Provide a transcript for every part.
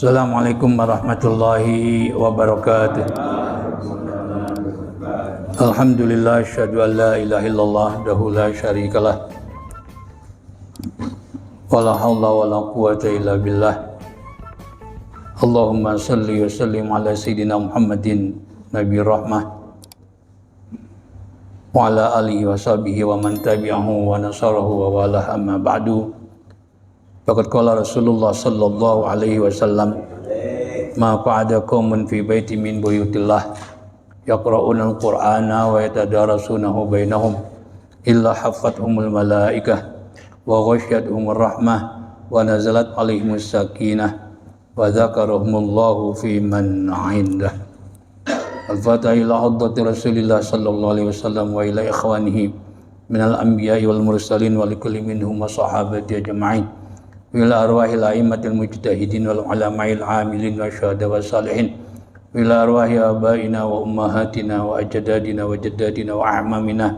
Assalamualaikum warahmatullahi wabarakatuh. Alhamdulillah, asyhadu an la ilaha illallah wahdahu la syarikalah wala haula wala quwwata illa billah. Allahumma shalli wa sallim ala sayyidina Muhammadin nabi rahmah wa ala alihi wa sahbihi wa man tabi'ahu wa nasarahu wa wala, amma ba'du. Faqad qala Rasulullah sallallahu alaihi wasallam, ma qa'ada qaumun fi baiti min buyutillah yaqra'una al-Qur'ana wa yatadarasunahu bainahum illa haffathumul malaikah wa ghashiyatuhumur rahmah wa nazalat alaihimus sakinah wa dzakarahumullahu fi man 'indah. Al-Fatiha ila hadrati Rasulillah sallallahu alaihi wasallam wa ila ikhwanihi minal anbiya'i wal mursalin wa likulli minhum wa sahabati ajma'in ila arwahil a'immatil mujtahidin wal ulama'il 'amilin wa syuhada wa salihin ila arwahi abaina wa ummahatina wa ajdadina wa jaddadina wa a'mamina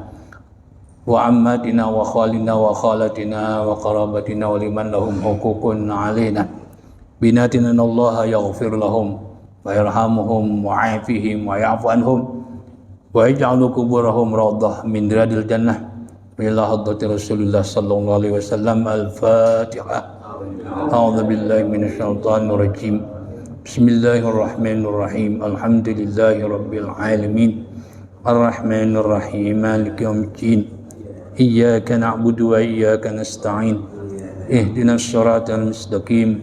wa ammatina wa khalina wa khalatina wa qarabatina wa liman lahum huququn 'alaina binatina Allah yaghfir lahum wa yarhamuhum wa 'afihim wa ya'fu anhum wa yaj'alu quburahum rawdah min riyadil jannah ila hadrati Rasulillah sallallahu alaihi wasallam. Al-Fatihah. A'udzu billahi minasyaitonir rajim. Bismillahirrahmanirrahim. Alhamdulillahi rabbil alamin. Arrahmanir rahim. Maliki yaumiddin. Iyyaka na'budu wa iyyaka nasta'in. Ihdinas siratal mustaqim.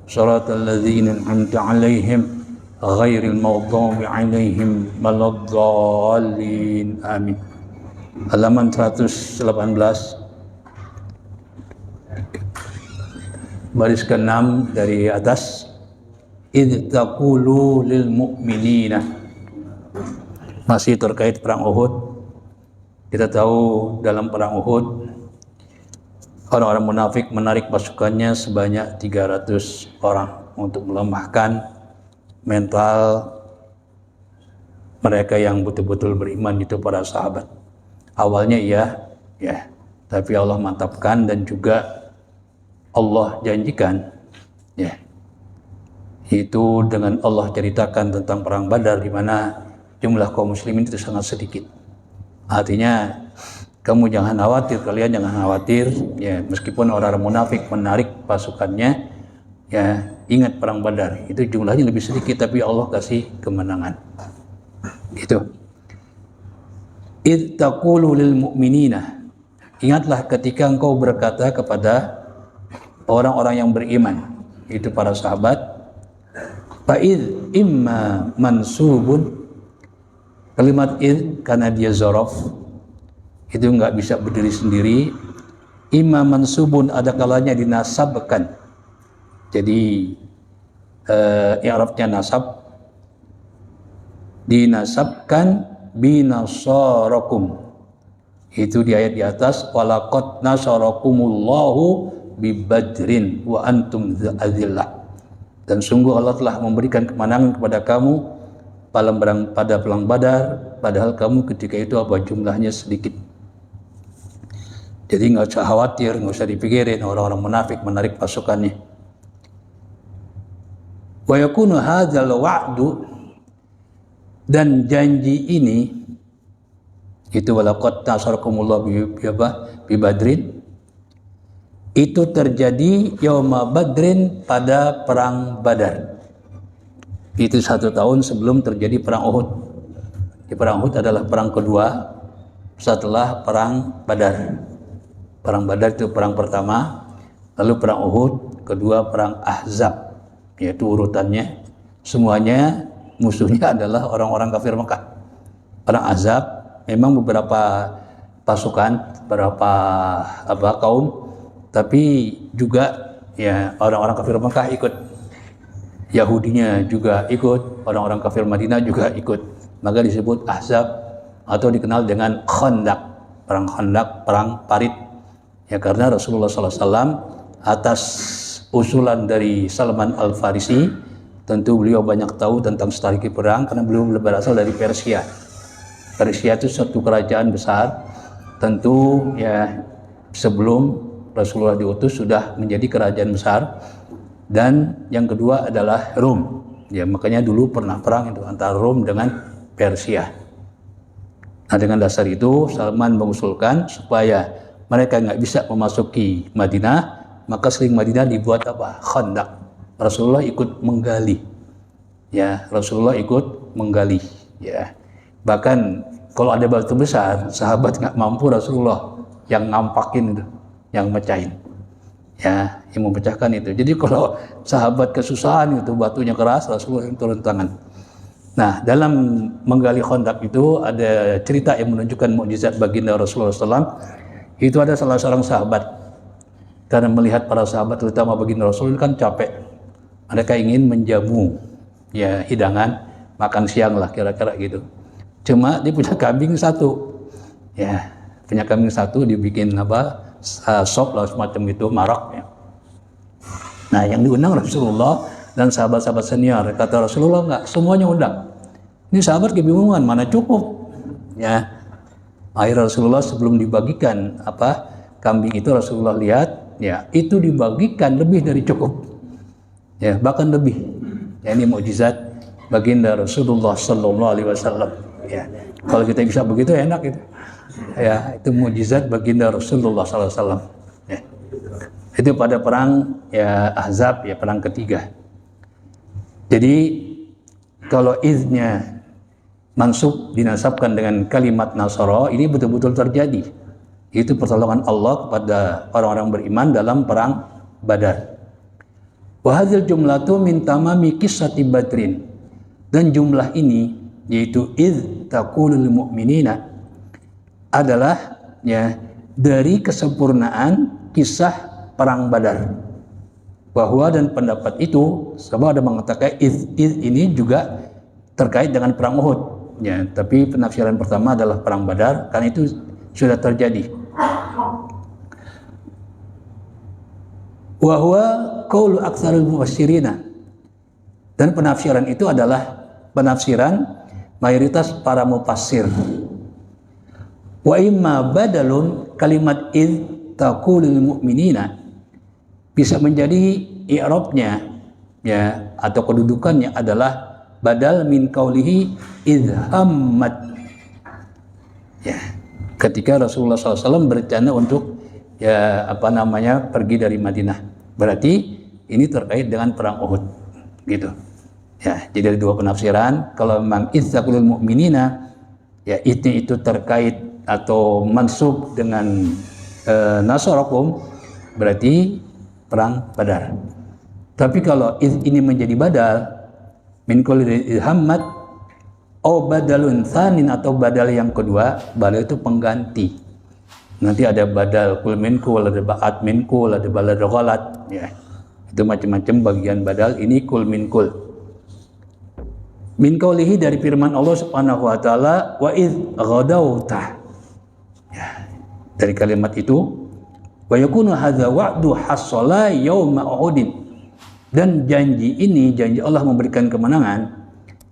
Siratal ladzina an'amta 'alaihim ghairil maghdubi 'alaihim waladdallin. Amin. Halaman 118, baris ke-6 dari atas. Idh taqulu lil mu'minina. Masih terkait perang Uhud. Kita tahu dalam perang Uhud orang-orang munafik menarik pasukannya sebanyak 300 orang untuk melemahkan mental mereka yang betul-betul beriman, itu para sahabat. Awalnya ya, tapi Allah mantapkan dan juga Allah janjikan, itu dengan Allah ceritakan tentang perang Badar di mana jumlah kaum muslimin itu sangat sedikit. Artinya kamu jangan khawatir, kalian jangan khawatir, meskipun orang-orang munafik menarik pasukannya, ingat perang Badar itu jumlahnya lebih sedikit tapi Allah kasih kemenangan. Gitu. Idh taqulu lil mu'minina. Ingatlah ketika engkau berkata kepada orang-orang yang beriman, itu para sahabat. Fa'idh imma mansubun. Kalimat idh karena dia zorof, itu enggak bisa berdiri sendiri. Imma mansubun, ada kalanya dinasabkan. Jadi i'rabnya nasab, dinasabkan binasarakum. Itu di ayat di atas, walaqad nasarakumullahu bibadrin wa antum azillah. Dan sungguh Allah telah memberikan kemenangan kepada kamu pada perang Badar, padahal kamu ketika itu jumlahnya sedikit. Jadi nggak usah khawatir, nggak usah dipikirin orang-orang munafik menarik pasukannya. Wa yakunu hadzal wa'du, dan janji ini itu walaqad nasarakumullahu bibadrin, itu terjadi yauma badrin, pada perang Badar. Itu 1 tahun sebelum terjadi perang Uhud. Di perang Uhud adalah perang kedua setelah perang Badar. Perang Badar itu perang pertama, lalu perang Uhud kedua, perang Ahzab, yaitu urutannya semuanya musuhnya adalah orang-orang kafir Mekah. Perang Ahzab memang beberapa pasukan, beberapa kaum, tapi juga orang-orang kafir Mekah ikut, Yahudinya juga ikut, orang-orang kafir Madinah juga ikut. Maka disebut Ahzab atau dikenal dengan Khandaq, perang Khandaq, perang Parit. Karena Rasulullah SAW atas usulan dari Salman Al-Farisi, tentu beliau banyak tahu tentang strategi perang karena beliau berasal dari Persia. Persia itu suatu kerajaan besar, tentu sebelum Rasulullah diutus sudah menjadi kerajaan besar. dan yang kedua adalah Rom. Ya, makanya dulu pernah perang itu antara Rom dengan Persia. Nah, dengan dasar itu Salman mengusulkan supaya mereka nggak bisa memasuki Madinah, maka sering Madinah dibuat apa? Khandaq. Rasulullah ikut menggali. Ya, Rasulullah ikut menggali. Ya, bahkan kalau ada batu besar, sahabat nggak mampu, Rasulullah yang ngampakin itu, yang mecahin. Ya, yang memecahkan itu. Jadi kalau sahabat kesusahan itu batunya keras, Rasulullah yang turun tangan. Nah, dalam menggali Khandaq itu ada cerita yang menunjukkan mukjizat baginda Rasulullah SAW. Itu ada salah seorang sahabat, karena melihat para sahabat terutama baginda Rasul kan capek, mereka ingin menjamu ya hidangan makan siang lah kira-kira gitu. Cuma dia punya kambing satu, ya punya kambing satu, dibikin apa sop lah semacam itu, marak ya. Nah, yang diundang Rasulullah dan sahabat-sahabat senior. Kata Rasulullah, enggak semuanya undang. Ini sahabat kebingungan, mana cukup ya. Akhirnya Rasulullah sebelum dibagikan apa kambing itu, Rasulullah lihat ya itu dibagikan lebih dari cukup ya, bahkan lebih ya. Ini mukjizat baginda Rasulullah Sallallahu Alaihi Wasallam ya. Kalau kita bisa begitu enak itu ya, itu mukjizat baginda Rasulullah Sallallahu Alaihi Wasallam ya. Itu pada perang ya Ahzab ya, perang ketiga. Jadi kalau iznya mansub dinasabkan dengan kalimat Nasara, ini betul-betul terjadi. Itu pertolongan Allah kepada orang-orang beriman dalam perang Badar. Wa hadzal jumlatu min tamami qissati Badrin. Dan jumlah ini yaitu iz taqulul mu'minina adalah ya dari kesempurnaan kisah perang Badar. Bahwa dan pendapat itu sebab ada mengatakan iz ini juga terkait dengan perang Uhud. Ya, tapi penafsiran pertama adalah perang Badar karena itu sudah terjadi. Wa huwa qaulu aktsarul mufassirina. Dan penafsiran itu adalah penafsiran mayoritas para mufassir. Wa imma badalun kalimat id taqulul mu'minina bisa menjadi i'rabnya ya atau kedudukannya adalah badal min qaulihi idhammat ya, ketika Rasulullah SAW berencana untuk ya pergi dari Madinah, berarti ini terkait dengan perang Uhud gitu ya. Jadi ada dua penafsiran. Kalau memang idzaqulul mu'minina ya itu terkait atau mansub dengan nasarakum, berarti perang Badar. Tapi kalau ini menjadi badal min kulli ilhammat au badalun tsanin, atau badal yang kedua, badal itu pengganti. Nanti ada badal kul minkul, ada ba'at minkul, ada badal ghalat ya. Itu macam-macam bagian badal. Ini kul minkul. Min qaulihi dari firman Allah Subhanahu wa taala wa idz ghadawta. Ya, dari kalimat itu wa yakunu hadza wa'du hasala yauma uhudin. Dan janji ini, janji Allah memberikan kemenangan,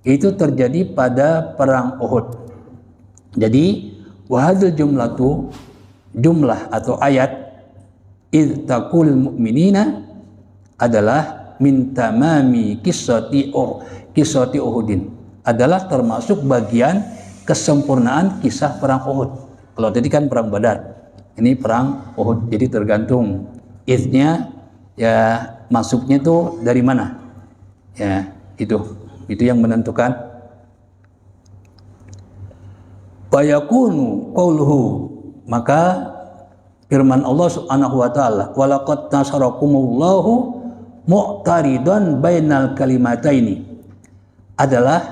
itu terjadi pada perang Uhud. Jadi wahadzal jumlatu, jumlah atau ayat id taqulul mu'minina adalah min tamami qissati Uhudin, adalah termasuk bagian kesempurnaan kisah perang Uhud. Kalau tadi kan perang Badar, ini perang Uhud. Jadi tergantung idnya ya, masuknya itu dari mana ya, itu yang menentukan. Fayakunu qauluhu, maka firman Allah Subhanahu wa taala walaqad nasarakumullahu mu'taridan bainal kalimataini adalah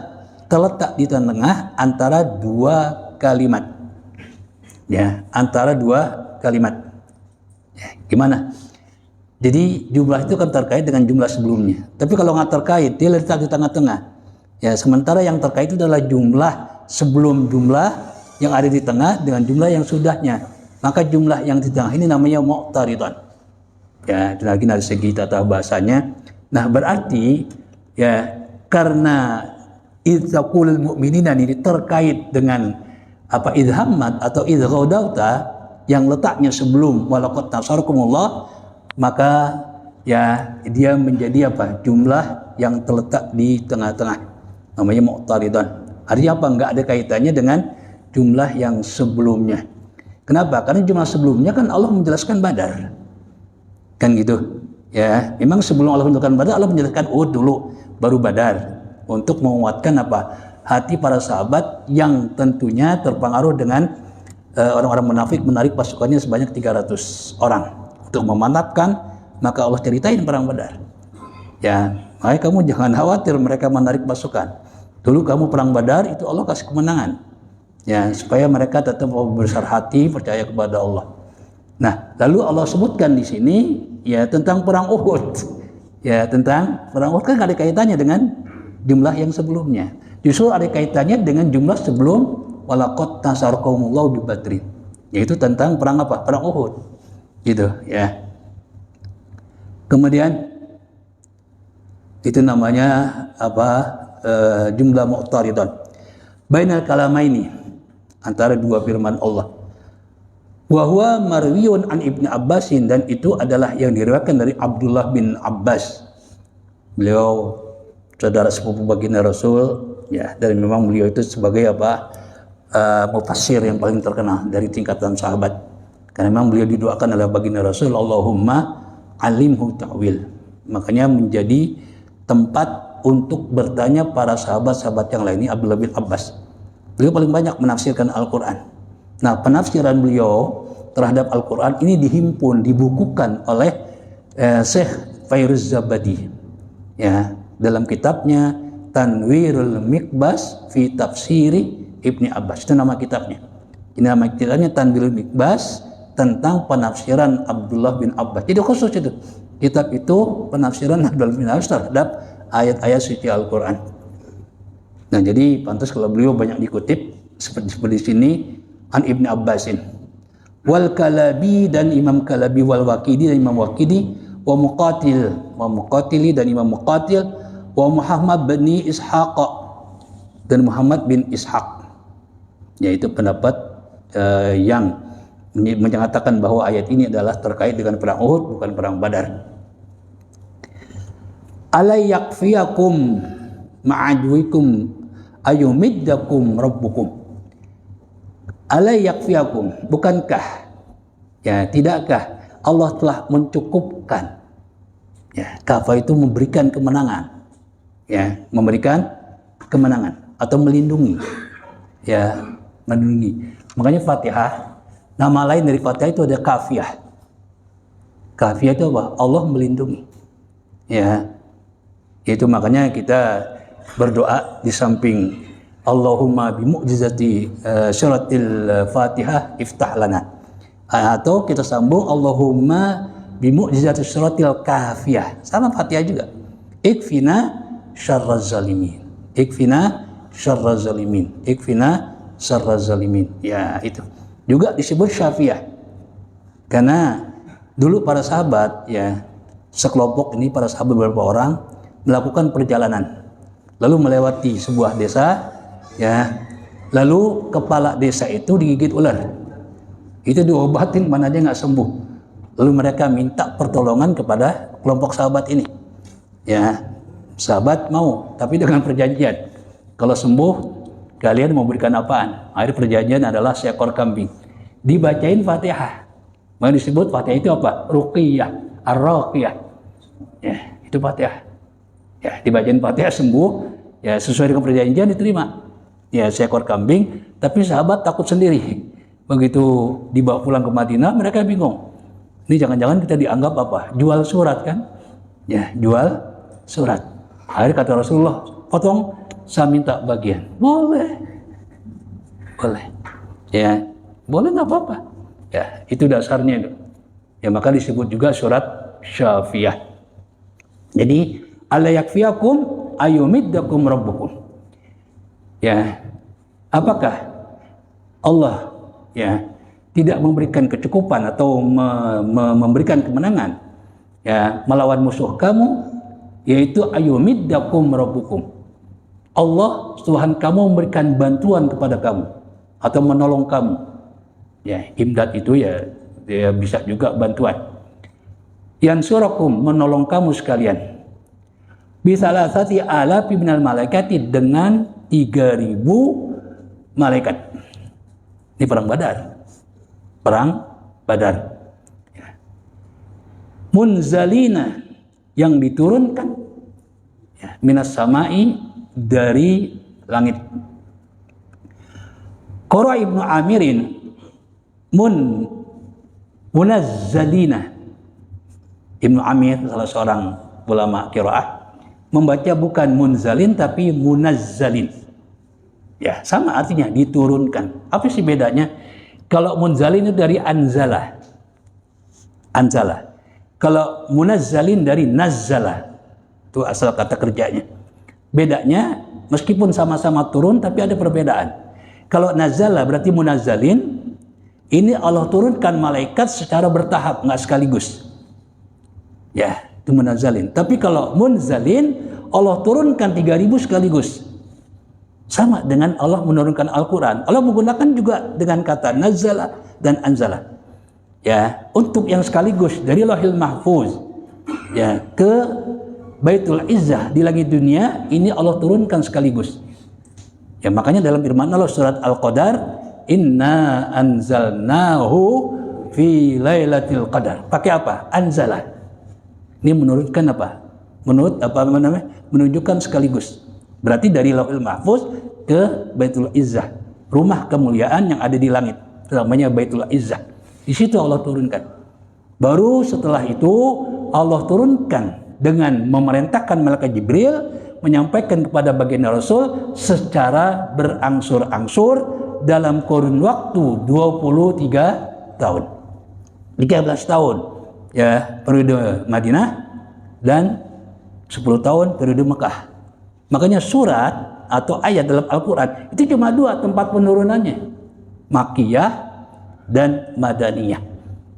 terletak di tengah antara dua kalimat ya, antara dua kalimat ya. Gimana? Jadi jumlah itu kan terkait dengan jumlah sebelumnya. Tapi kalau nggak terkait, dia letak di tengah-tengah. Ya, sementara yang terkait itu adalah jumlah sebelum jumlah yang ada di tengah dengan jumlah yang sudahnya. Maka jumlah yang di tengah ini namanya mu'taridan. Ya, itu lagi dari segi tata bahasanya. Nah, berarti ya karena idzaqulul mu'minina ini terkait dengan idhammat atau idzghadauta yang letaknya sebelum walaqad nasarakumullah, maka ya dia menjadi apa? Jumlah yang terletak di tengah-tengah. Namanya mu'taridan. Artinya apa? Enggak ada kaitannya dengan jumlah yang sebelumnya. Kenapa? Karena jumlah sebelumnya kan Allah menjelaskan Badar. Kan gitu. Ya, memang sebelum Allah menjelaskan Badar, Allah menjelaskan Uhud dulu, baru Badar. Untuk menguatkan apa? Hati para sahabat yang tentunya terpengaruh dengan orang-orang munafik menarik pasukannya sebanyak 300 orang untuk memantapkan, maka Allah ceritain perang Badar. Ya, makanya kamu jangan khawatir mereka menarik pasukan. Dulu kamu perang Badar itu Allah kasih kemenangan. Ya, supaya mereka tetap berbesar hati percaya kepada Allah. Nah, lalu Allah sebutkan di sini ya tentang perang Uhud. Ya, tentang perang Uhud kan ada kaitannya dengan jumlah yang sebelumnya. Justru ada kaitannya dengan jumlah sebelum walaqad nasarakumullahu bi Badrin. Yaitu tentang perang apa? Perang Uhud. Gitu, ya. Kemudian itu namanya apa? Jumlah mu'taridan. Bainal kalamaini, antara dua firman Allah. Wa huwa marwiyun an Ibnu Abbasin, dan itu adalah yang diriwayatkan dari Abdullah bin Abbas. Beliau saudara sepupu baginda Rasul, ya, dan memang beliau itu sebagai apa? Mufassir yang paling terkenal dari tingkatan sahabat. Karena memang beliau didoakan oleh baginda Rasul, Allahumma alimhu ta'wil. Makanya menjadi tempat untuk bertanya para sahabat-sahabat yang lain. Ini Abdullah bin Abbas. Beliau paling banyak menafsirkan Al-Quran. Nah, penafsiran beliau terhadap Al-Quran ini dihimpun, dibukukan oleh Syekh Fairuz Zabadi, ya, dalam kitabnya Tanwirul Miqbas fi Tafsiri Ibni Abbas. Itu nama kitabnya. Ini nama kitabnya Tanwirul Miqbas, tentang penafsiran Abdullah bin Abbas. Jadi khusus itu. Kitab itu penafsiran Abdullah bin Abbas terhadap ayat-ayat suci Al-Quran. Nah, jadi pantas kalau beliau banyak dikutip seperti di sini an Ibni Abbasin. Wal Kalabi, dan Imam Kalabi, wal Waqidi, dan Imam Waqidi, wa Muqatili, dan Imam Muqatil, wa Muhammad bin Ishaq, dan Muhammad bin Ishaq. Yaitu pendapat yang menyatakan bahwa ayat ini adalah terkait dengan perang Uhud, bukan perang Badar. Ala yakfiyakum ma'adwikum ayumiddakum rabbukum. Ala yakfiyakum, bukankah, ya, tidakkah Allah telah mencukupkan, ya, kafa itu memberikan kemenangan, ya, memberikan kemenangan atau melindungi, ya, melindungi. Makanya Fatihah, nama lain dari Fatihah itu ada kafiyah. Kafiyah itu apa? Allah melindungi, ya. Itu makanya kita berdoa di samping Allahumma bimu'jizati syaratil Fatihah iftah lana, atau kita sambung Allahumma bimu'jizati syaratil kafiyah, sama Fatihah juga, ikfina syarraz zalimin, ikfina syarraz zalimin, ikfina syarraz zalimin. Ya, itu juga disebut syafiah, karena dulu para sahabat, ya, sekelompok ini para sahabat beberapa orang melakukan perjalanan, lalu melewati sebuah desa, ya, lalu kepala desa itu digigit ular, itu diobatin mana aja nggak sembuh. Lalu mereka minta pertolongan kepada kelompok sahabat ini, ya, sahabat mau, tapi dengan perjanjian, kalau sembuh kalian mau berikan apaan? Akhir perjanjian adalah seekor kambing, dibacain Fatihah. Mau disebut Fatihah itu apa? Ruqiyah, ar-raqiyah, ya, itu Fatihah. Ya, dibacain Fatihah sembuh, ya, sesuai dengan perjanjian diterima, ya, seekor kambing. Tapi sahabat takut sendiri. Begitu dibawa pulang ke Madinah, mereka bingung. Ini jangan-jangan kita dianggap apa? Jual surat kan? Ya, jual surat. Akhirnya kata Rasulullah, potong, saya minta bagian. Boleh, boleh, ya, boleh, nggak apa-apa. Ya, itu dasarnya itu. Ya, maka disebut juga surat Syafiah. Jadi ala yakfiyakum ayumiddakum rabbukum. Ya, apakah Allah, ya, tidak memberikan kecukupan atau memberikan kemenangan, ya, melawan musuh kamu, yaitu ayumiddakum rabbukum. Allah Tuhan kamu memberikan bantuan kepada kamu atau menolong kamu. Ya, imdad itu ya, dia bisa juga bantuan. yansurakum, menolong kamu sekalian, bisalasati alafi minal malaikati, dengan 3.000 malaikat. Ini perang Badar. Perang Badar. Munzalina, yang diturunkan, minas samai, dari langit. Qara Ibnu Amirin munazzalina. Ibnu Amir, salah seorang ulama qiraah, membaca bukan munzalin tapi munazzalin. Ya, sama artinya, diturunkan. Apa sih bedanya? Kalau munzalin itu dari anzala. Anzala. Kalau munazzalin dari nazzala. Itu asal kata kerjanya. Bedanya, meskipun sama-sama turun tapi ada perbedaan. Kalau nazala berarti munazzalin, ini Allah turunkan malaikat secara bertahap, nggak sekaligus. Ya, itu munazzalin. Tapi kalau munzalin, Allah turunkan 3.000 sekaligus. Sama dengan Allah menurunkan Al-Quran. Allah menggunakan juga dengan kata nazala dan anzala. Ya, untuk yang sekaligus dari Lauhil Mahfuz, ya, ke Baitul Izzah di langit dunia, ini Allah turunkan sekaligus. Ya, makanya dalam firman Allah surat Al-Qadar, inna anzalnahu fi lailatul qadar. Pakai apa? Anzala. Ini menurunkan apa? Menunjukkan sekaligus. Berarti dari Lauhil Mahfuz ke Baitul Izzah, rumah kemuliaan yang ada di langit, namanya Baitul Izzah. Di situ Allah turunkan. Baru setelah itu Allah turunkan dengan memerintahkan malaikat Jibril menyampaikan kepada baginda Rasul secara berangsur-angsur dalam kurun waktu 23 tahun. 13 tahun ya periode Madinah dan 10 tahun periode Mekah. Makanya surat atau ayat dalam Al-Quran itu cuma 2 tempat penurunannya, Makkiyah dan Madaniyah.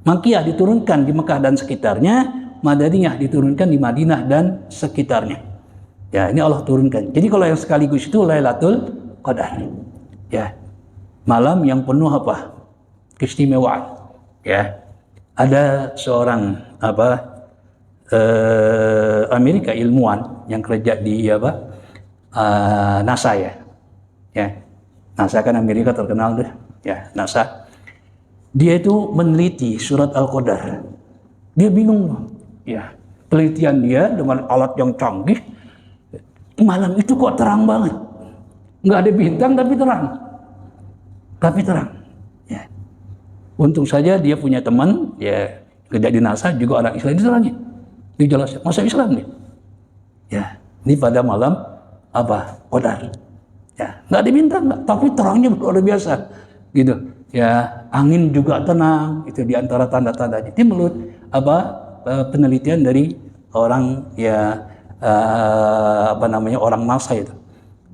Makkiyah diturunkan di Mekah dan sekitarnya, Madaniyah diturunkan di Madinah dan sekitarnya. Ya, ini Allah turunkan. Jadi kalau yang sekaligus itu Lailatul Qadar. Ya. Malam yang penuh apa? Keistimewaan. Ya. Ada seorang Amerika, ilmuwan yang kerja di NASA ya. Ya. NASA kan Amerika terkenal deh. Ya, NASA. Dia itu meneliti surat Al-Qadar. Dia bingung. Ya. Penelitian dia dengan alat yang canggih, malam itu kok terang banget. Nggak ada bintang tapi terang. Tapi terang. Ya. Untung saja dia punya teman ya kerja di NASA juga orang Islam, ditanya. Dijelaskan, masa Islam nih? Ya, ini pada malam Qadar. Ya, nggak ada bintang, tapi terangnya luar biasa. Gitu. Ya, angin juga tenang, itu di antara tanda-tandanya. Ini menurut penelitian dari orang ya orang NASA itu.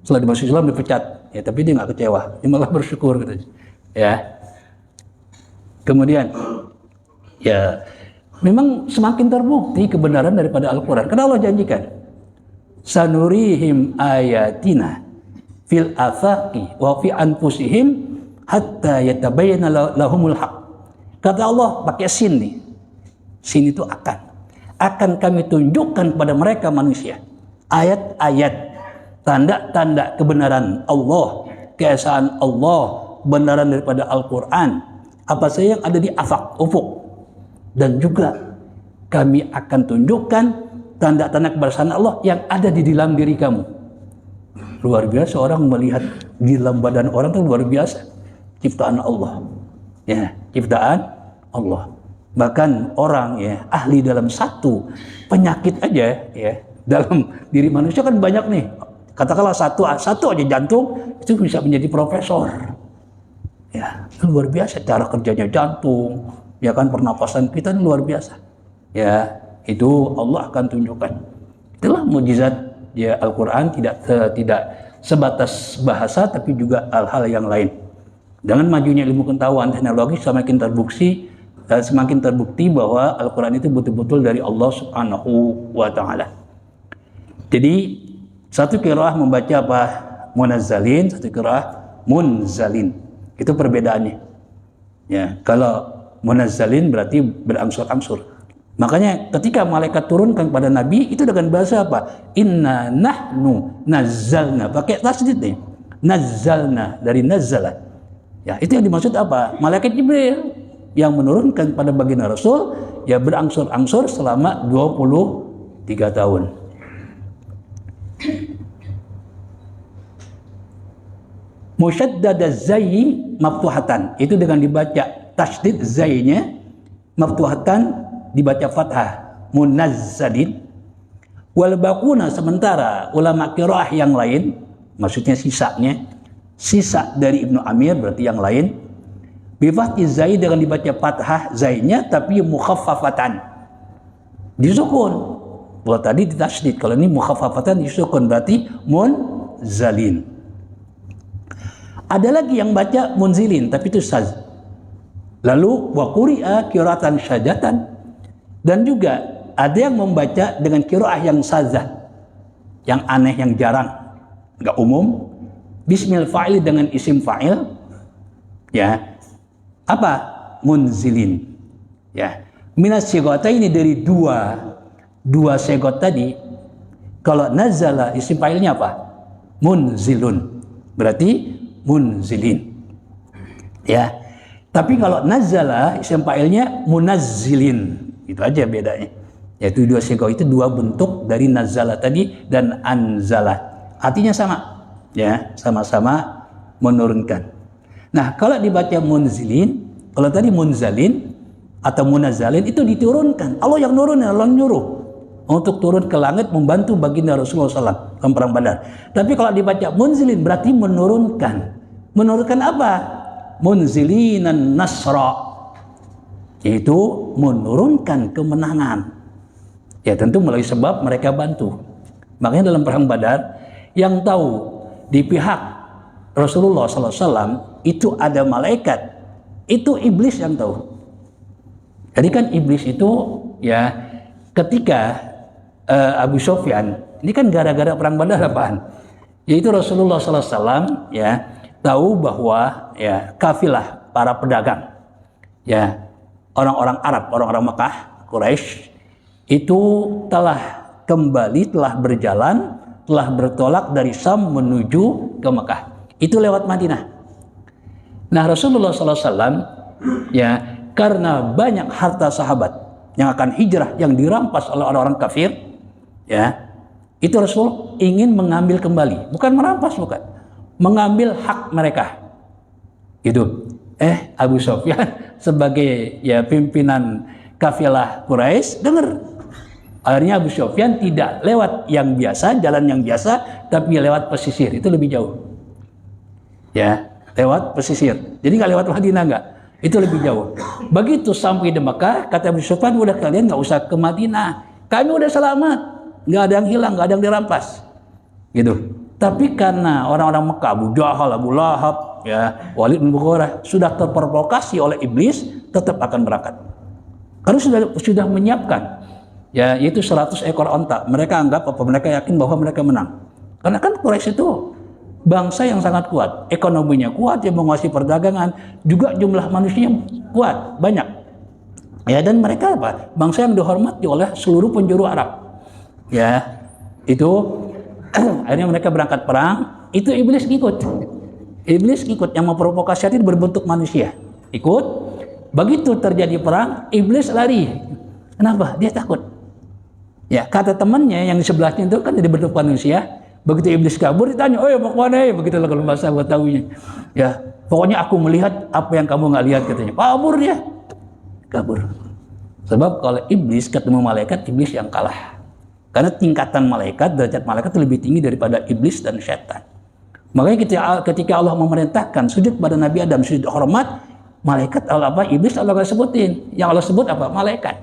Setelah dimasuk Islam dipecat, ya tapi dia nggak kecewa, dia malah bersyukur gitu. Ya. Kemudian ya memang semakin terbukti kebenaran daripada Al-Quran. Karena Allah janjikan, sanurihim ayatina fil afaqi wa fi anfusihim hatta yatabayyana lahumul haq. Kata Allah pakai sin nih. Sin itu akan kami tunjukkan kepada mereka manusia ayat-ayat, tanda-tanda kebenaran Allah, keesaan Allah, kebenaran daripada Al-Quran, apa saja yang ada di afaq, ufuk. Dan juga kami akan tunjukkan tanda-tanda kebesaran Allah yang ada di dalam diri kamu. Luar biasa, orang melihat di dalam badan orang itu luar biasa. Ciptaan Allah. Ya, ciptaan Allah. Bahkan orang ya ahli dalam satu penyakit aja ya, dalam diri manusia kan banyak nih. Katakanlah satu aja jantung itu bisa menjadi profesor. Ya, luar biasa cara kerjanya jantung. Ya kan, pernapasan kita luar biasa. Ya, itu Allah akan tunjukkan. Itulah mukjizat ya Al-Quran, tidak sebatas bahasa tapi juga hal-hal yang lain. Dengan majunya ilmu pengetahuan teknologi semakin terbukti bahwa Al-Quran itu betul-betul dari Allah Subhanahu wa Ta'ala. Jadi satu qiraah membaca munazzalin, satu qiraah munzalin. Itu perbedaannya. Ya, kalau munazzalin berarti berangsur-angsur. Makanya ketika malaikat turunkan kepada Nabi itu dengan bahasa apa? Inna nahnu nazzalna, pakai tasdid nih. Nazzalna dari nazzala. Ya, itu yang dimaksud apa? Malaikat Jibril yang menurunkan pada baginda Rasul ya berangsur-angsur selama 23 tahun. Musyaddada zayyi maftuhatan, itu dengan dibaca tasdid zaynya maftuhatan dibaca fathah, munazzalin. Wal baquna, sementara ulama qiraah yang lain, maksudnya sisa dari Ibnu Amir berarti yang lain, bi fathi zai dengan dibaca fathah zainya tapi mukhaffafatan, disukun. Kalau tadi ditasydid, kalau ini mukhaffafatan disukun berarti munzalin. Ada lagi yang baca munzilin tapi itu saz. Lalu wa quri'a qira'atan syadatan, dan juga ada yang membaca dengan qiraah yang sazah, yang aneh, yang jarang, enggak umum. Bismil fa'il dengan isim fa'il, ya, apa? Munzilin. Ya. Minas sigota ini dari dua segot tadi. Kalau nazala isim fa'ilnya apa? Munzilun. Berarti munzilin. Ya. Tapi kalau nazala isim fa'ilnya munazzilin. Itu aja bedanya. Yaitu dua sigo itu dua bentuk dari nazala tadi dan anzala. Artinya sama. Ya, sama-sama menurunkan. Nah, kalau dibaca munzilin, kalau tadi munzalin atau munazzalin itu diturunkan. Allah yang nurunin, Allah yang nyuruh untuk turun ke langit membantu baginda Rasulullah SAW dalam perang Badar. Tapi kalau dibaca munzilin berarti menurunkan. Menurunkan apa? Munzilinan nasra, yaitu menurunkan kemenangan. Ya tentu melalui sebab mereka bantu. Makanya dalam perang Badar yang tahu di pihak Rasulullah SAW itu ada malaikat, itu iblis yang tahu. Jadi kan iblis itu ya ketika Abu Sufyan ini kan gara-gara perang Badar apaan? Yaitu Rasulullah SAW ya tahu bahwa ya kafilah para pedagang ya orang-orang Arab, orang-orang Mekah, Quraisy itu telah kembali, telah berjalan, telah bertolak dari Syam menuju ke Mekah. Itu lewat Madinah. Nah, Rasulullah SAW ya karena banyak harta sahabat yang akan hijrah yang dirampas oleh orang-orang kafir, ya itu Rasul ingin mengambil kembali, bukan merampas, bukan, mengambil hak mereka. Gitu. Abu Sufyan sebagai ya pimpinan kafilah Quraisy dengar. Akhirnya Abu Sufyan tidak lewat yang biasa, jalan yang biasa, tapi lewat pesisir, itu lebih jauh. Ya, lewat pesisir. Jadi nggak lewat Madinah, nggak. Itu lebih jauh. Begitu sampai di Mekah, kata Abu Sufyan, udah kalian nggak usah ke Madinah. Kami udah selamat, nggak ada yang hilang, nggak ada yang dirampas. Gitu. Tapi karena orang-orang Mekah, Abu Jahal, Abu Lahab, ya, Walid bin Mughirah sudah terprovokasi oleh iblis, tetap akan berangkat. Karena sudah menyiapkan. Ya, yaitu 100 ekor onta. Mereka anggap mereka yakin bahwa mereka menang. Karena kan Quraisy itu bangsa yang sangat kuat, ekonominya kuat, yang menguasai perdagangan, juga jumlah manusianya kuat, banyak. Ya, dan mereka apa? Bangsa yang dihormati oleh seluruh penjuru Arab. Ya, itu akhirnya mereka berangkat perang, itu iblis ikut. Iblis ikut, yang memprovokasi itu berbentuk manusia. Ikut. Begitu terjadi perang, iblis lari. Kenapa? Dia takut. Ya, kata temannya yang di sebelahnya itu kan jadi bentuk manusia. Begitu iblis kabur ditanya, "Oh, mau kemana?" Begitulah kalau bahasa buat tahunya. Ya, pokoknya aku melihat apa yang kamu nggak lihat, katanya. Kabur dia. Kabur. Sebab kalau iblis ketemu malaikat, iblis yang kalah. Karena tingkatan malaikat, derajat malaikat itu lebih tinggi daripada iblis dan syaitan. Makanya ketika Allah memerintahkan sujud pada Nabi Adam, sujud hormat, malaikat Allah apa? Iblis Allah nggak sebutin. Yang Allah sebut apa? Malaikat.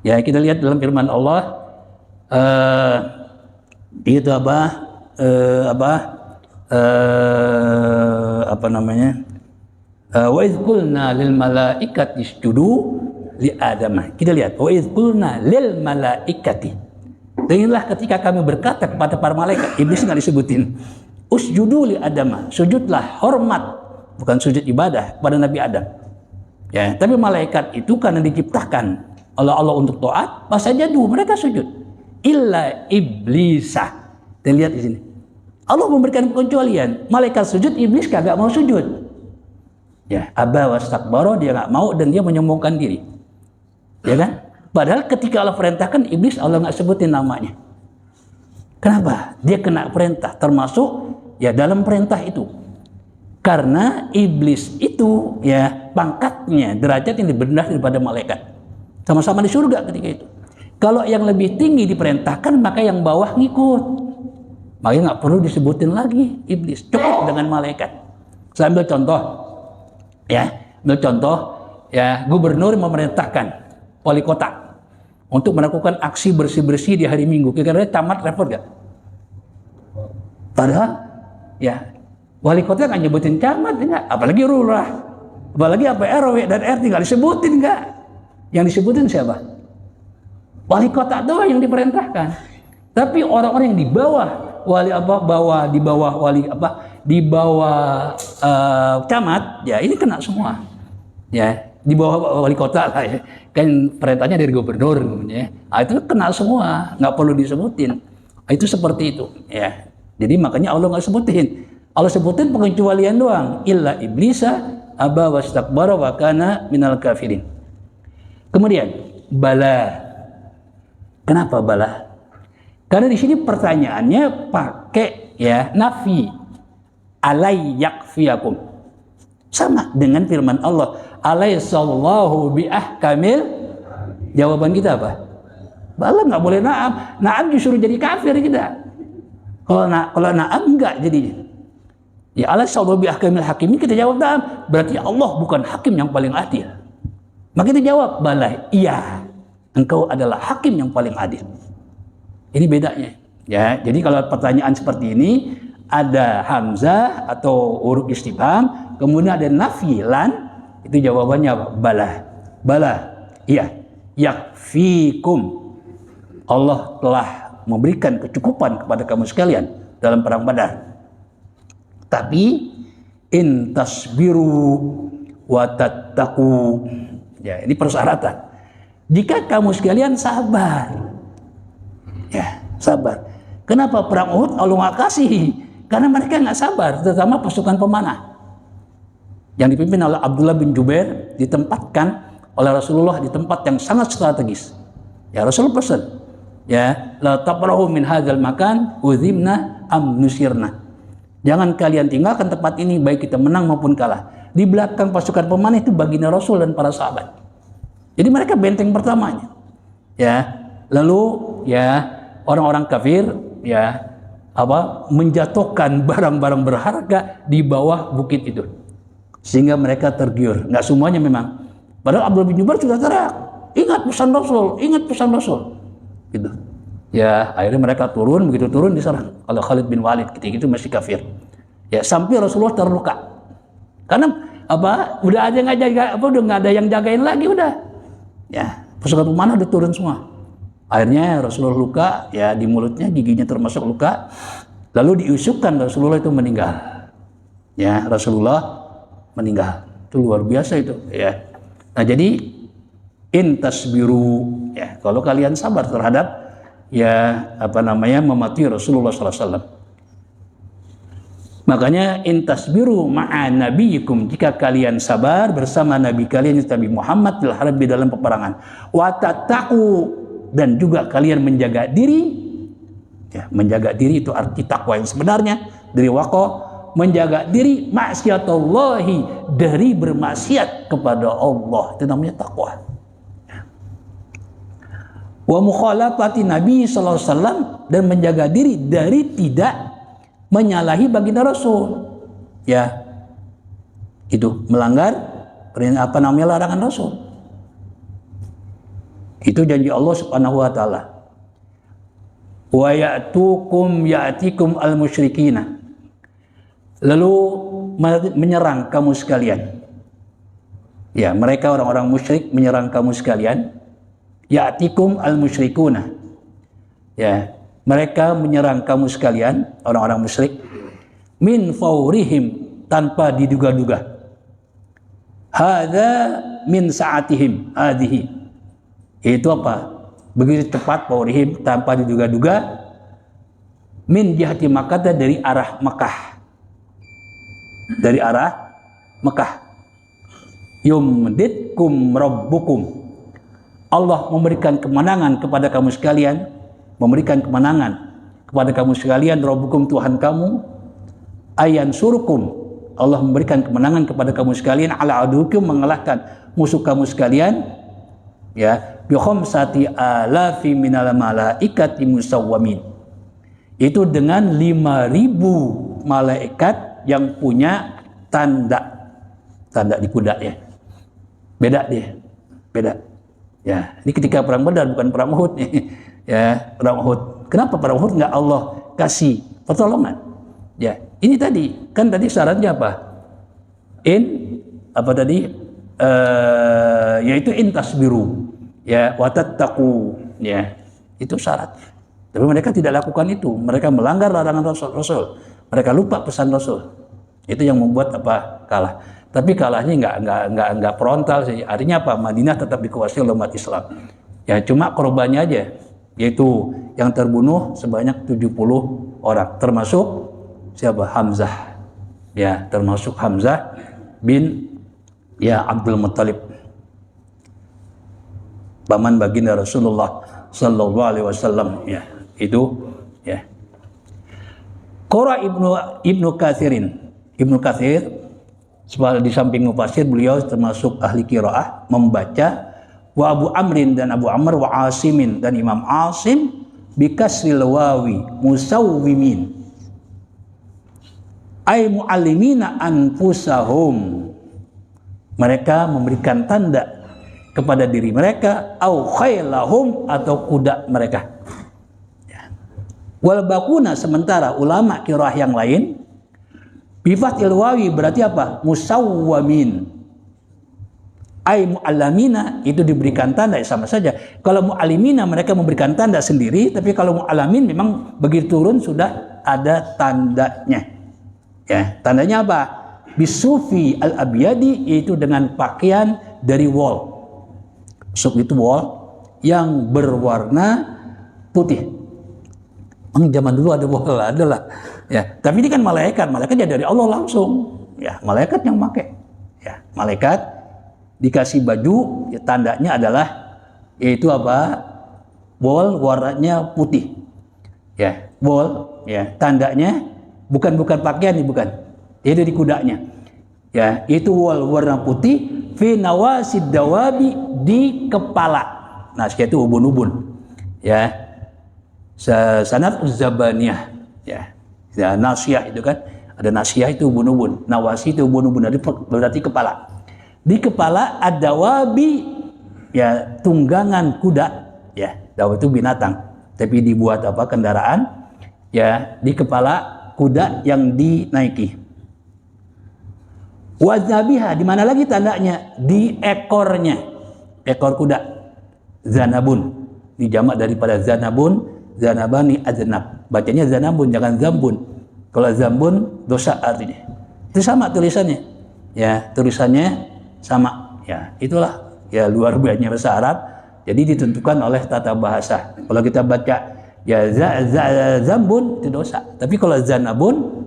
Ya, kita lihat dalam firman Allah itu apa namanya? Wa idz qulna lil malaikati isjudu li Adam. Kita lihat, wa idz qulna lil malaikati. Inilah ketika kami berkata kepada para malaikat, iblis nggak disebutin. Usjudu li Adam, sujudlah hormat, bukan sujud ibadah kepada Nabi Adam. Ya, tapi malaikat itu karena diciptakan Allah untuk taat, fasajadu, mereka sujud. Illa iblisa. Dan lihat di sini. Allah memberikan pengecualian. Malaikat sujud, iblis kagak mau sujud. Ya, aba wastakbara, dia nggak mau dan dia menyombongkan diri. Ya kan? Padahal ketika Allah perintahkan, iblis Allah nggak sebutin namanya. Kenapa? Dia kena perintah, termasuk ya dalam perintah itu. Karena iblis itu ya pangkatnya, derajatnya lebih rendah daripada malaikat. Sama-sama di surga ketika itu. Kalau yang lebih tinggi diperintahkan, maka yang bawah ngikut. Makanya nggak perlu disebutin lagi iblis, cukup dengan malaikat. Saya ambil contoh. Ya, ambil contoh, ya gubernur memerintahkan wali kota untuk melakukan aksi bersih-bersih di hari Minggu. Kira-kira camat repot gak? Padahal, ya wali kota nggak nyebutin camat, enggak. Apalagi lurah, apalagi apa RW dan RT nggak disebutin, enggak. Yang disebutin siapa? Wali kota doang yang diperintahkan. Tapi orang-orang yang di bawah wali di bawah camat, ya ini kena semua. Ya, di bawah wali kota lah ya. Kan perintahnya dari gubernur ya. Itu kena semua, nggak perlu disebutin. Itu seperti itu, ya. Jadi makanya Allah nggak sebutin. Allah sebutin pengecualian doang. Illa iblisa aba wastakbara wa kana minal kafirin. Kemudian bala. Kenapa bala? Karena di sini pertanyaannya pakai ya nafi. Alai yakfiyakum. Sama dengan firman Allah, alaihissallahu biahkamil. Jawaban kita apa? Bala, nggak boleh na'am. Na'am justru jadi kafir kita. Kalau na'am enggak jadinya. Ya alaihissallahu biahkamil hakimin, kita jawab na'am. Berarti Allah bukan hakim yang paling adil. Maka kita jawab bala, iya. Engkau adalah hakim yang paling adil. Ini bedanya. Ya, jadi kalau pertanyaan seperti ini ada hamzah atau huruf istifham, kemudian ada nafi lan, itu jawabannya apa? Bala. Bala. Iya. Yakfikum. Allah telah memberikan kecukupan kepada kamu sekalian dalam perang Badar. Tapi in tasbiru wa tattaqu. Ya, ini persyaratan. Jika kamu sekalian sabar. Ya, sabar. Kenapa perang Uhud Allah nggak kasih? Karena mereka nggak sabar, terutama pasukan pemanah yang dipimpin oleh Abdullah bin Jubair, ditempatkan oleh Rasulullah di tempat yang sangat strategis. Ya, Rasulullah pesan, ya, la tabrahu min hadzal makan udhimna am nusirna. Jangan kalian tinggalkan tempat ini baik kita menang maupun kalah. Di belakang pasukan pemanah itu baginda Rasul dan para sahabat. Jadi mereka benteng pertamanya. Ya, lalu ya orang-orang kafir ya menjatuhkan barang-barang berharga di bawah bukit itu, sehingga mereka tergiur. Nggak semuanya memang. Padahal Abdullah bin Jubair sudah teriak, ingat pesan Rasul, ingat pesan Rasul. Gitu. Ya, akhirnya mereka turun, begitu turun diserang. Kalau Khalid bin Walid ketika itu masih kafir. Ya, sampai Rasulullah terluka. Karena udah aja nggak jaga, udah nggak ada yang jagain lagi udah. Ya, pasukan pemanah udah turun semua. Akhirnya Rasulullah luka, ya di mulutnya, giginya termasuk luka. Lalu diusupkan, Rasulullah itu meninggal. Ya, Rasulullah meninggal. Itu luar biasa itu. Ya. Nah jadi in tasbiru, ya kalau kalian sabar terhadap ya mematuhi Rasulullah SAW. Makanya in tasbiru ma'a nabiyikum, jika kalian sabar bersama nabi kalian Nabi Muhammad fil harbi dalam peperangan. Wa tattaqu, dan juga kalian menjaga diri. Ya, menjaga diri itu arti takwa yang sebenarnya dari waqo, menjaga diri maksiatullahi, dari bermaksiat kepada Allah, itu namanya takwa. Wa mukhalafati Nabi sallallahu alaihi wasallam, dan menjaga diri dari tidak menyalahi baginda Rasul. Ya. Itu melanggar larangan Rasul. Itu janji Allah Subhanahu wa taala. Wa ya'tikum al-musyrikina. Lalu menyerang kamu sekalian. Ya, mereka orang-orang musyrik menyerang kamu sekalian. Ya'tikum al-musyrikuna. Ya, mereka menyerang kamu sekalian, orang-orang musyrik, min faurihim, tanpa diduga-duga. Hadza min sa'atihim, hadhihi. Itu apa? Begitu cepat paurihim tanpa diduga-duga min jihati Makkah, dari arah Mekah. Dari arah Mekah. Yumditkum rabbukum. Allah memberikan kemenangan kepada kamu sekalian, memberikan kemenangan kepada kamu sekalian, rabbukum Tuhan kamu, ayan surukum. Allah memberikan kemenangan kepada kamu sekalian, ala adukum, mengalahkan musuh kamu sekalian, ya, bi khamsati alafi minal malaikati musawwamin. Itu dengan 5.000 malaikat yang punya tanda di kuda ya. Beda dia, beda. Ya, ini ketika perang Badar, bukan perang Uhud nih. Ya, perang Uhud. Kenapa perang Uhud nggak Allah kasih pertolongan? Ya, ini tadi kan tadi syaratnya apa? Yaitu in tasbiru, ya, watattaqu, ya, itu syarat. Tapi mereka tidak lakukan itu. Mereka melanggar larangan Rasul. Mereka lupa pesan Rasul. Itu yang membuat apa? Kalah. Tapi kalahnya nggak frontal sih. Artinya apa? Madinah tetap dikuasai oleh umat Islam. Ya, cuma korbannya aja, yaitu yang terbunuh sebanyak 70 orang, termasuk siapa? Hamzah. Ya, termasuk Hamzah bin ya Abdul Muttalib, paman baginda Rasulullah sallallahu alaihi wasallam. Ya, itu ya. Qara Ibnu Katsir di samping mufasir, beliau termasuk ahli qiraah, membaca wa Abu Amrin dan Abu Amr wa Asimin dan Imam Asim bikasril wawi musawwimin ay muallimina anfusahum. Mereka memberikan tanda kepada diri mereka, au khailahum, atau kuda mereka. Ya. Wal bakuna, sementara ulama qiraah yang lain bifathil wawi berarti apa? Musawwamin. Ai mu'allamina, itu diberikan tanda, sama saja. Kalau mu'allimina mereka memberikan tanda sendiri, tapi kalau mu'allamin memang begitu turun sudah ada tandanya. Ya, tandanya apa? Bisufi al-abyadi, yaitu dengan pakaian dari wol. Suf itu wol yang berwarna putih. Zaman dulu ada wol, adalah. Ya, tapi ini kan malaikat ya dari Allah langsung. Ya, malaikat yang pakai. Ya, malaikat dikasih baju, ya, tandanya adalah yaitu apa? Wol warnanya putih. Ya, wol, ya, tandanya bukan pakaian nih, bukan. Itu di kudanya. Ya, itu wol warna putih fi nawasid dawabi, di kepala. Nah, itu ubun-ubun. Ya. Sanad Zabaniyah, ya. Ya, nasiyah itu kan, ada nasiyah itu ubun-ubun, nawasi itu ubun-ubun, berarti kepala. Di kepala ada wabi, ya, tunggangan kuda, ya. Dawa itu binatang, tapi dibuat apa? Kendaraan, ya, di kepala kuda yang dinaiki. Wazabiha, di mana lagi tandanya? Di ekornya, ekor kuda. Zanabun, dijamak daripada zanabun, zanabani aznab. Bacanya zanabun, jangan zambun. Kalau zambun dosa artinya. Itu sama tulisannya. Ya, tulisannya sama. Ya, itulah ya luar biasa bahasa Arab. Jadi ditentukan oleh tata bahasa. Kalau kita baca ya zambun itu dosa. Tapi kalau zanabun